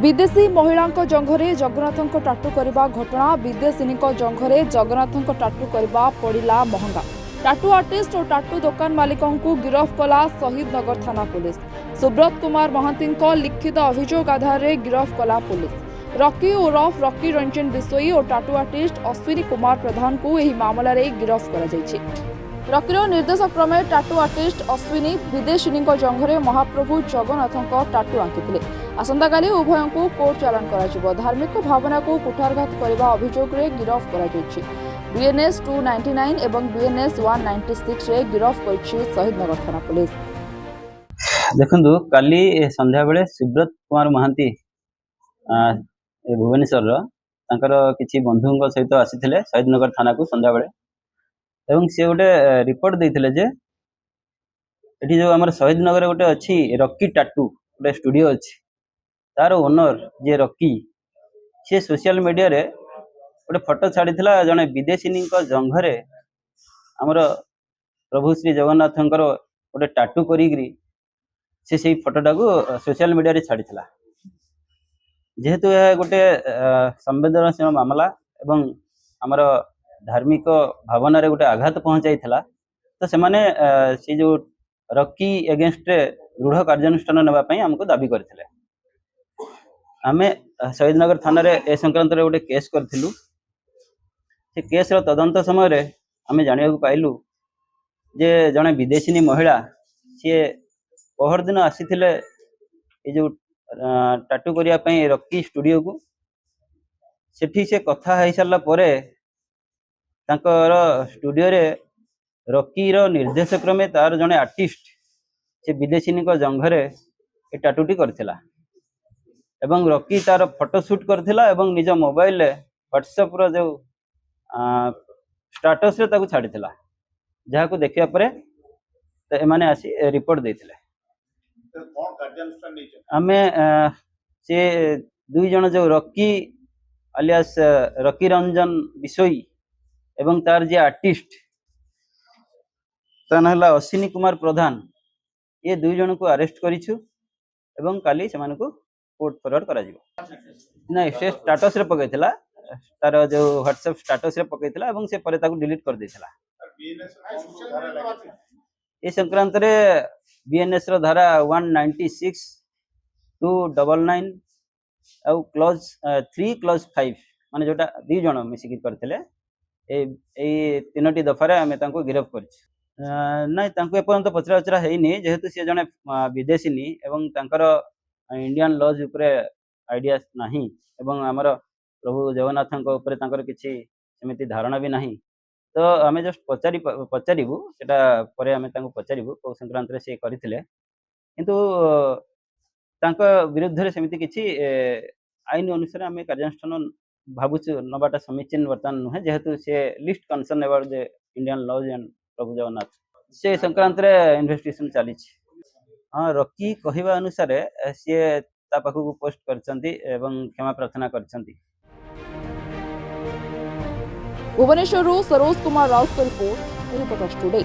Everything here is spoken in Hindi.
विदेशी महिला जंघरे जगन्नाथ टाटू करने घटना विदेशिनी जंघरे जगन्नाथ टाटू करने पड़ा महंगा। टाटू आर्टिस्ट और टाटू दुकान मालिकों को गिरफ्त कला शहीदनगर थाना पुलिस। सुब्रत कुमार महांती लिखित अभियोग आधार में गिरफ्त कला पुलिस। रॉकी उर्फ रॉकी रंजन बिसोई और टाटू आर्टिस्ट अश्विनी कुमार प्रधान को यह मामला गिरफ्त कर रॉकीर निर्देश क्रमे टाटू आर्टिस्ट अश्विनी विदेशिनी जंघरे महाप्रभु जगन्नाथ टाटू आंकी। आसंताकाली उभयों को कोर्ट चालान कर धार्मिक भावना को कुठारघात करने अभियोग गिरफ्त कर बीएनएस 299 और बीएनएस 196 रे गिरफ्त कर शहीदनगर थाना पुलिस। देखु काली संध्या बेले सुब्रत कुमार महांती भुवनेश्वर किसी बंधु सहित आसी शहीदनगर थाना को संध्या बेले एवं सी गोटे रिपोर्ट देते जे ये जो आम शहीदनगर गोटे अच्छी रॉकी टाटू गोटे स्टूडियो अच्छी तार ओनर जे रॉकी सी सोशल मीडिया रे गोटे फोटो छाड़ी जड़े विदेशिनी जंघरे आमर प्रभु श्री जगन्नाथ गोटे टाटू करी से फोटोटा को सोशल मीडिया रे छाड़ी जेहेतु यह गोटे संवेदनशील मामला एवं आमर धार्मिक भावना रे गोटे आघात पहुंचाई तो से जो रॉकी एगेन्स्ट दृढ़ कार्यानुष्ठान नापी आमको दाबी करते आम शहीदनगर थाना रे ए संक्रांत गोटे केस करूँ। से केस तदंत समय आम जाना पाइलु जे जड़े विदेशिनी महिला सी पहर दिन आसी जो टाटू करने रॉकी स्टूडियो को सेठी से कथा हो सारा पर स्टूडियो रे रॉकी निर्देश क्रमे तार जड़े आर्टिस्ट से विदेशिनी जंघरे ये टाटूटी करथिला एवं रॉकी तार फोटो शूट करथिला एवं निज मोबाइल व्हाट्सएप रो जो स्टेटस रे ताकू छाड़ीथिला जहाँ को देखिया परे एमाने आसी रिपोर्ट देथिले। आमे से दुई जन जो Rocky alias Rocky Ranjan Bisoi एवं तार जे आर्टिस्ट ताना अश्विनी कुमार प्रधान ये दुई जन को अरेस्ट करिछु एवं काली से कोर्ट फरवर्ड करा जिवो। नहीं से स्टेटस रे पकैथिला तार जो व्हाट्सएप स्टेटस रे पकैथिला एवं से परे ताकू डिलीट कर देथिला। ए संक्रांत रे बीएनएस रो धारा 196 299 और क्लॉज 3 क्लॉज 5 माने जोटा दुई जन मिसिक करथिले ए तीनोटी दफारे आम गिरफ्त कर एपर्यंत पचरा उचरा है जेहेतु सी जड़े विदेशिनी एवं इंडियन लॉज उपरे आइडिया नहीं एवं आमर प्रभु जगन्नाथ किसी सेमती धारणा भी नहीं तो आम जस्ट पचारू से आम पचारू कौ संक्रांत से करते किंतु विरुद्ध रे सेमती किसी आईन अनुसार आम कार्यानुष्ठान भावुचु नवाटा समीचीन बर्तमान नुहे जेहेतु से least concern about the Indian laws and प्रभु जगन्नाथ से संक्रांत रे इन्वेस्टिगेशन चली। हाँ रॉकी कहवा अनुसार सी पाखक पोस्ट करछंती एवं क्षमा प्रार्थना करछंती। Bhubaneswar Saroj Kumar Raut report Reporters today.